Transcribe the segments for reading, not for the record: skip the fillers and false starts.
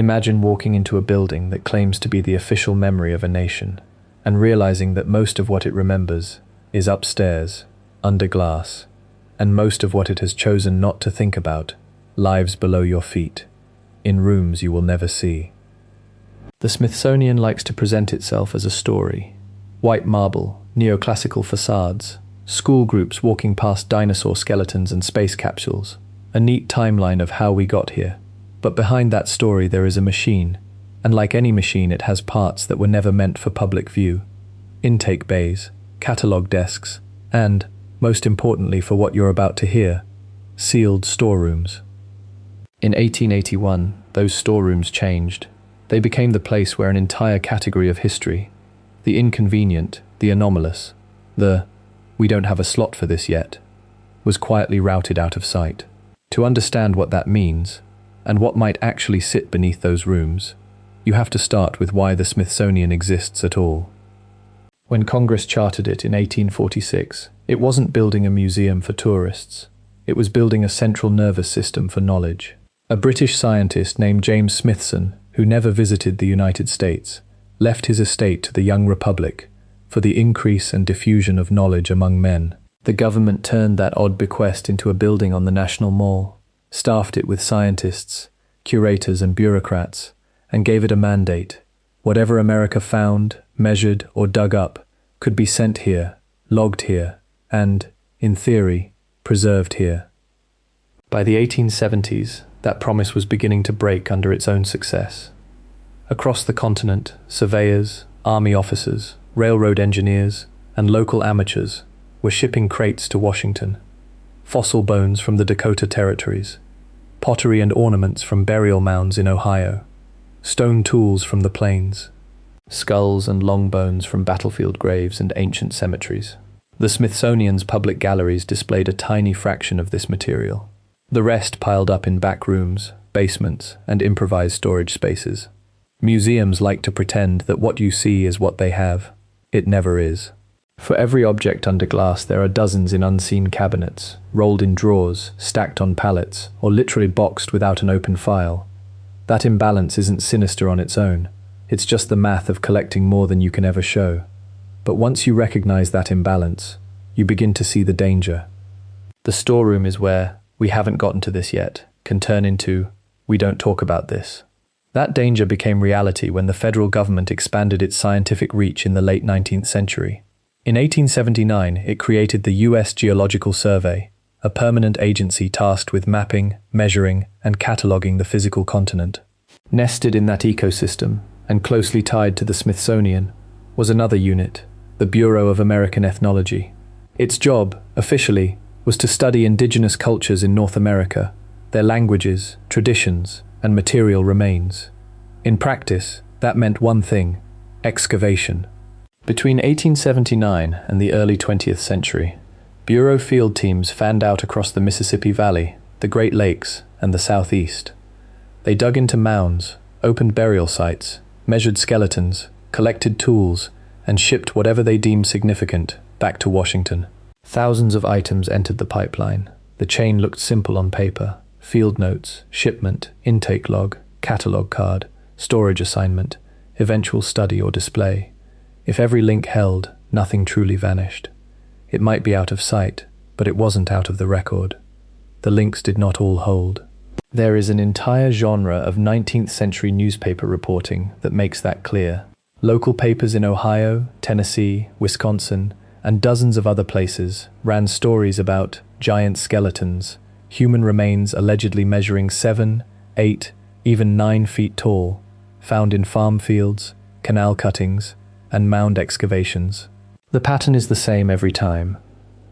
Imagine walking into a building that claims to be the official memory of a nation, and realizing that most of what it remembers is upstairs, under glass, and most of what it has chosen not to think about lives below your feet, in rooms you will never see. The Smithsonian likes to present itself as a story. White marble, neoclassical facades, school groups walking past dinosaur skeletons and space capsules, a neat timeline of how we got here. But behind that story there is a machine, and like any machine it has parts that were never meant for public view. Intake bays, catalogue desks, and, most importantly for what you're about to hear, sealed storerooms. In 1881, those storerooms changed. They became the place where an entire category of history, the inconvenient, the anomalous, the "we don't have a slot for this yet," was quietly routed out of sight. To understand what that means, and what might actually sit beneath those rooms, you have to start with why the Smithsonian exists at all. When Congress chartered it in 1846, it wasn't building a museum for tourists. It was building a central nervous system for knowledge. A British scientist named James Smithson, who never visited the United States, left his estate to the young republic for the increase and diffusion of knowledge among men. The government turned that odd bequest into a building on the National Mall, staffed it with scientists, curators and bureaucrats, and gave it a mandate. Whatever America found, measured or dug up could be sent here, logged here, and, in theory, preserved here. By the 1870s, that promise was beginning to break under its own success. Across the continent, surveyors, army officers, railroad engineers, and local amateurs were shipping crates to Washington. Fossil bones from the Dakota territories, pottery and ornaments from burial mounds in Ohio, stone tools from the plains, skulls and long bones from battlefield graves and ancient cemeteries. The Smithsonian's public galleries displayed a tiny fraction of this material. The rest piled up in back rooms, basements, and improvised storage spaces. Museums like to pretend that what you see is what they have. It never is. For every object under glass there are dozens in unseen cabinets, rolled in drawers, stacked on pallets, or literally boxed without an open file. That imbalance isn't sinister on its own. It's just the math of collecting more than you can ever show. But once you recognize that imbalance, you begin to see the danger. The storeroom is where "we haven't gotten to this yet" can turn into "we don't talk about this." That danger became reality when the federal government expanded its scientific reach in the late 19th century. In 1879, it created the U.S. Geological Survey, a permanent agency tasked with mapping, measuring, and cataloging the physical continent. Nested in that ecosystem, and closely tied to the Smithsonian, was another unit, the Bureau of American Ethnology. Its job, officially, was to study indigenous cultures in North America, their languages, traditions, and material remains. In practice, that meant one thing: excavation. Between 1879 and the early 20th century, Bureau field teams fanned out across the Mississippi Valley, the Great Lakes, and the Southeast. They dug into mounds, opened burial sites, measured skeletons, collected tools, and shipped whatever they deemed significant back to Washington. Thousands of items entered the pipeline. The chain looked simple on paper: field notes, shipment, intake log, catalog card, storage assignment, eventual study or display. If every link held, nothing truly vanished. It might be out of sight, but it wasn't out of the record. The links did not all hold. There is an entire genre of 19th century newspaper reporting that makes that clear. Local papers in Ohio, Tennessee, Wisconsin, and dozens of other places ran stories about giant skeletons, human remains allegedly measuring 7, 8, even 9 feet tall, found in farm fields, canal cuttings, and mound excavations. The pattern is the same every time.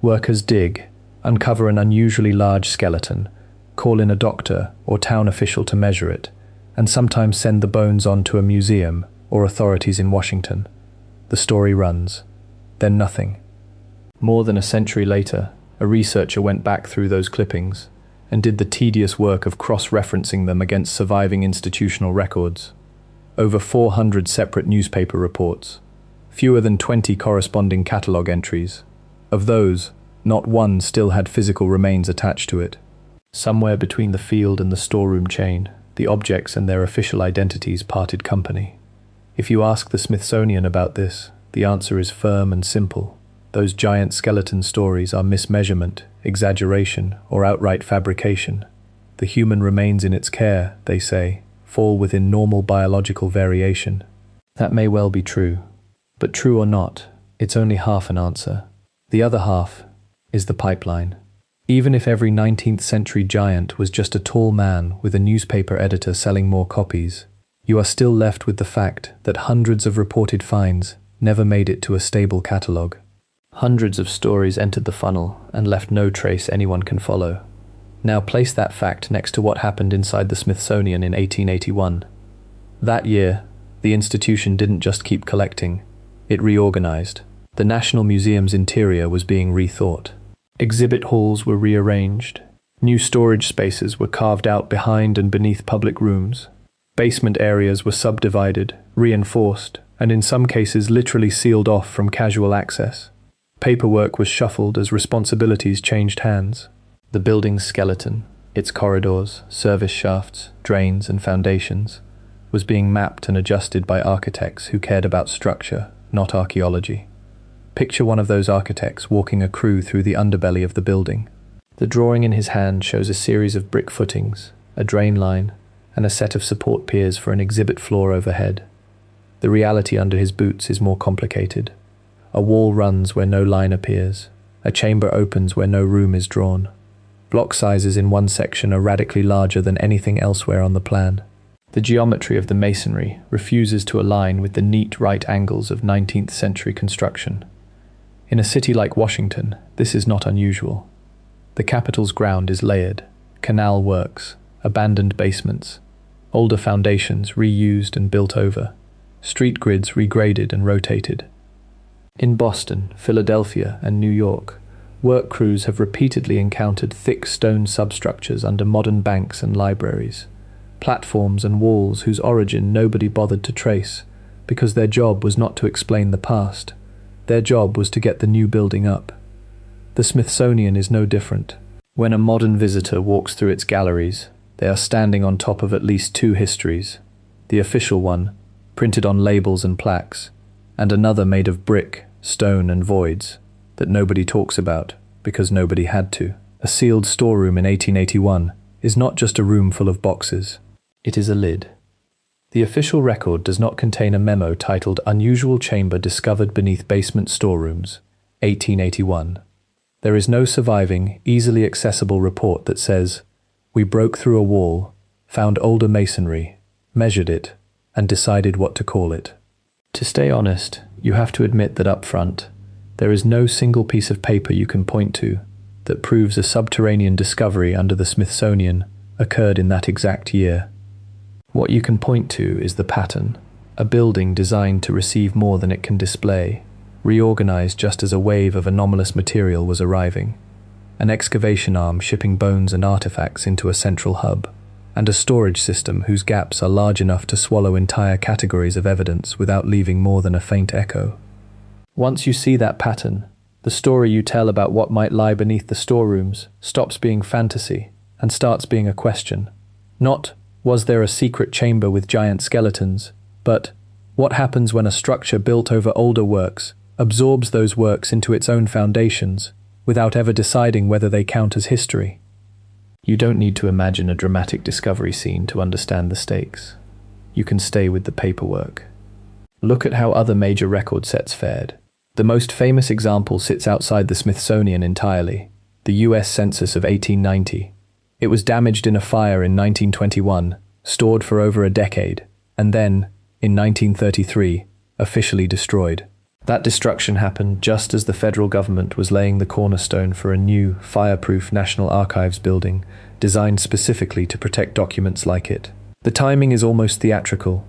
Workers dig, uncover an unusually large skeleton, call in a doctor or town official to measure it, and sometimes send the bones on to a museum or authorities in Washington. The story runs. Then nothing. More than a century later, a researcher went back through those clippings and did the tedious work of cross-referencing them against surviving institutional records. Over 400 separate newspaper reports, fewer than 20 corresponding catalogue entries. Of those, not one still had physical remains attached to it. Somewhere between the field and the storeroom chain, the objects and their official identities parted company. If you ask the Smithsonian about this, the answer is firm and simple. Those giant skeleton stories are mismeasurement, exaggeration, or outright fabrication. The human remains in its care, they say, fall within normal biological variation. That may well be true, but true or not, it's only half an answer. The other half is the pipeline. Even if every 19th century giant was just a tall man with a newspaper editor selling more copies, you are still left with the fact that hundreds of reported finds never made it to a stable catalogue. Hundreds of stories entered the funnel and left no trace anyone can follow. Now place that fact next to what happened inside the Smithsonian in 1881. That year, the institution didn't just keep collecting, it reorganized. The National Museum's interior was being rethought. Exhibit halls were rearranged. New storage spaces were carved out behind and beneath public rooms. Basement areas were subdivided, reinforced, and in some cases literally sealed off from casual access. Paperwork was shuffled as responsibilities changed hands. The building's skeleton, its corridors, service shafts, drains, and foundations, was being mapped and adjusted by architects who cared about structure, not archaeology. Picture one of those architects walking a crew through the underbelly of the building. The drawing in his hand shows a series of brick footings, a drain line, and a set of support piers for an exhibit floor overhead. The reality under his boots is more complicated. A wall runs where no line appears. A chamber opens where no room is drawn. Block sizes in one section are radically larger than anything elsewhere on the plan. The geometry of the masonry refuses to align with the neat right angles of 19th century construction. In a city like Washington, this is not unusual. The Capitol's ground is layered, canal works, abandoned basements, older foundations reused and built over, street grids regraded and rotated. In Boston, Philadelphia, and New York, work crews have repeatedly encountered thick stone substructures under modern banks and libraries, platforms and walls whose origin nobody bothered to trace, because their job was not to explain the past. Their job was to get the new building up. The Smithsonian is no different. When a modern visitor walks through its galleries, they are standing on top of at least two histories. The official one, printed on labels and plaques, and another made of brick, stone, and voids, that nobody talks about, because nobody had to. A sealed storeroom in 1881 is not just a room full of boxes. It is a lid. The official record does not contain a memo titled Unusual Chamber Discovered Beneath Basement Storerooms, 1881. There is no surviving, easily accessible report that says, "We broke through a wall, found older masonry, measured it, and decided what to call it." To stay honest, you have to admit that up front, there is no single piece of paper you can point to that proves a subterranean discovery under the Smithsonian occurred in that exact year. What you can point to is the pattern, a building designed to receive more than it can display, reorganized just as a wave of anomalous material was arriving, an excavation arm shipping bones and artifacts into a central hub, and a storage system whose gaps are large enough to swallow entire categories of evidence without leaving more than a faint echo. Once you see that pattern, the story you tell about what might lie beneath the storerooms stops being fantasy and starts being a question. Not, was there a secret chamber with giant skeletons, but what happens when a structure built over older works absorbs those works into its own foundations without ever deciding whether they count as history? You don't need to imagine a dramatic discovery scene to understand the stakes. You can stay with the paperwork. Look at how other major record sets fared. The most famous example sits outside the Smithsonian entirely, the US Census of 1890. It was damaged in a fire in 1921, stored for over a decade, and then, in 1933, officially destroyed. That destruction happened just as the federal government was laying the cornerstone for a new, fireproof National Archives building designed specifically to protect documents like it. The timing is almost theatrical.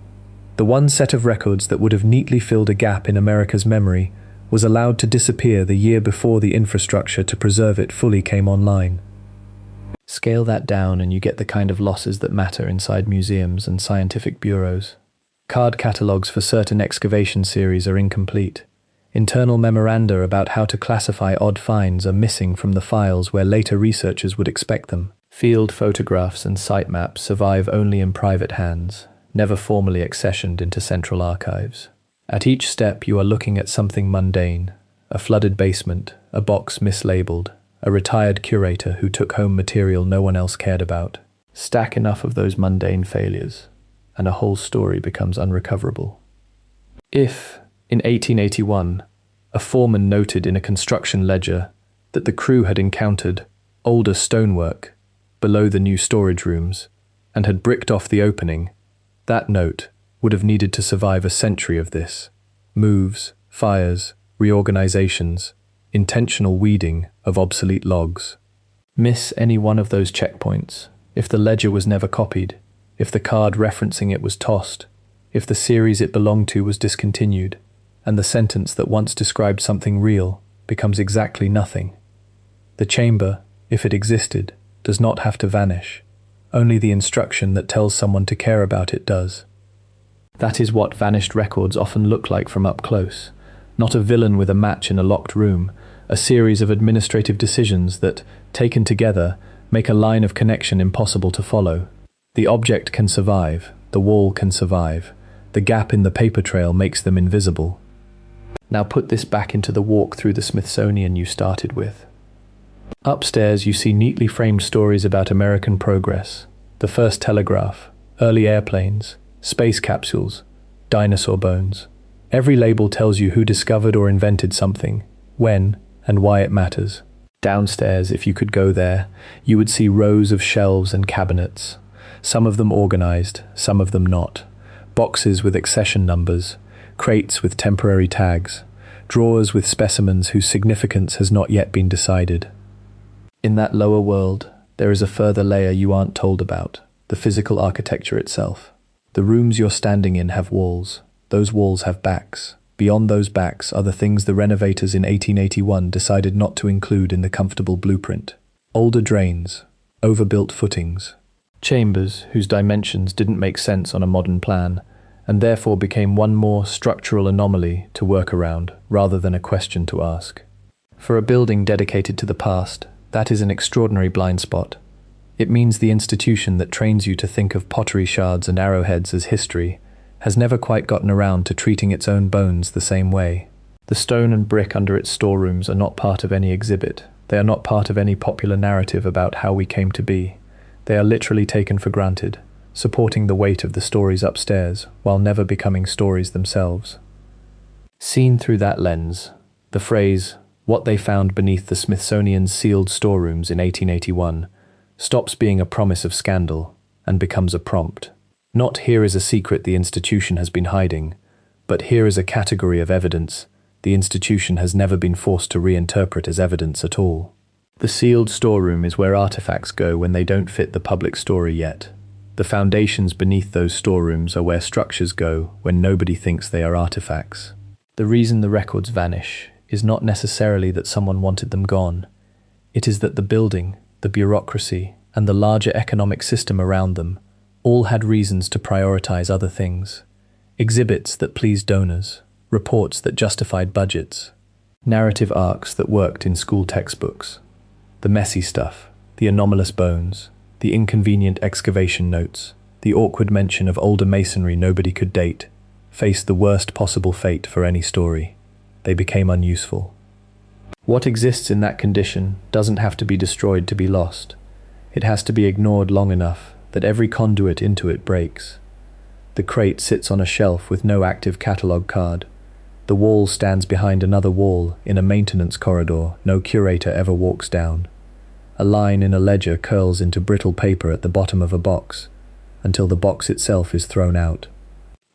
The one set of records that would have neatly filled a gap in America's memory was allowed to disappear the year before the infrastructure to preserve it fully came online. Scale that down and you get the kind of losses that matter inside museums and scientific bureaus. Card catalogues for certain excavation series are incomplete. Internal memoranda about how to classify odd finds are missing from the files where later researchers would expect them. Field photographs and site maps survive only in private hands, never formally accessioned into central archives. At each step you are looking at something mundane, a flooded basement, a box mislabeled, a retired curator who took home material no one else cared about. Stack enough of those mundane failures, and a whole story becomes unrecoverable. If, in 1881, a foreman noted in a construction ledger that the crew had encountered older stonework below the new storage rooms and had bricked off the opening, that note would have needed to survive a century of this. Moves, fires, reorganizations, intentional weeding of obsolete logs. Miss any one of those checkpoints, if the ledger was never copied, if the card referencing it was tossed, if the series it belonged to was discontinued, and the sentence that once described something real becomes exactly nothing. The chamber, if it existed, does not have to vanish. Only the instruction that tells someone to care about it does. That is what vanished records often look like from up close. Not a villain with a match in a locked room, a series of administrative decisions that, taken together, make a line of connection impossible to follow. The object can survive, the wall can survive. The gap in the paper trail makes them invisible. Now put this back into the walk through the Smithsonian you started with. Upstairs you see neatly framed stories about American progress, the first telegraph, early airplanes, space capsules, dinosaur bones. Every label tells you who discovered or invented something, when, and why it matters. Downstairs, if you could go there, you would see rows of shelves and cabinets, some of them organized, some of them not. Boxes with accession numbers, crates with temporary tags, drawers with specimens whose significance has not yet been decided. In that lower world, there is a further layer you aren't told about, the physical architecture itself. The rooms you're standing in have walls. Those walls have backs. Beyond those backs are the things the renovators in 1881 decided not to include in the comfortable blueprint. Older drains, overbuilt footings, chambers whose dimensions didn't make sense on a modern plan, and therefore became one more structural anomaly to work around, rather than a question to ask. For a building dedicated to the past, that is an extraordinary blind spot. It means the institution that trains you to think of pottery shards and arrowheads as history has never quite gotten around to treating its own bones the same way. The stone and brick under its storerooms are not part of any exhibit. They are not part of any popular narrative about how we came to be. They are literally taken for granted, supporting the weight of the stories upstairs, while never becoming stories themselves. Seen through that lens, the phrase, "what they found beneath the Smithsonian's sealed storerooms in 1881, stops being a promise of scandal and becomes a prompt. Not "here is a secret the institution has been hiding," but "here is a category of evidence the institution has never been forced to reinterpret as evidence at all." The sealed storeroom is where artifacts go when they don't fit the public story yet. The foundations beneath those storerooms are where structures go when nobody thinks they are artifacts. The reason the records vanish is not necessarily that someone wanted them gone. It is that the building, the bureaucracy, and the larger economic system around them all had reasons to prioritize other things. Exhibits that pleased donors, reports that justified budgets, narrative arcs that worked in school textbooks. The messy stuff, the anomalous bones, the inconvenient excavation notes, the awkward mention of older masonry nobody could date, faced the worst possible fate for any story. They became unuseful. What exists in that condition doesn't have to be destroyed to be lost. It has to be ignored long enough that every conduit into it breaks. The crate sits on a shelf with no active catalogue card. The wall stands behind another wall in a maintenance corridor no curator ever walks down. A line in a ledger curls into brittle paper at the bottom of a box, until the box itself is thrown out.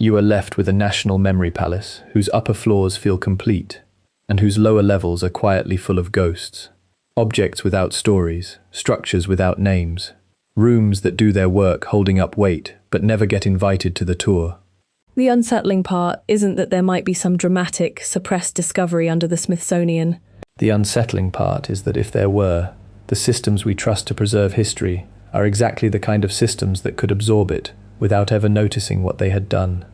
You are left with a national memory palace whose upper floors feel complete, and whose lower levels are quietly full of ghosts. Objects without stories, structures without names, rooms that do their work holding up weight but never get invited to the tour. The unsettling part isn't that there might be some dramatic, suppressed discovery under the Smithsonian. The unsettling part is that if there were, the systems we trust to preserve history are exactly the kind of systems that could absorb it without ever noticing what they had done.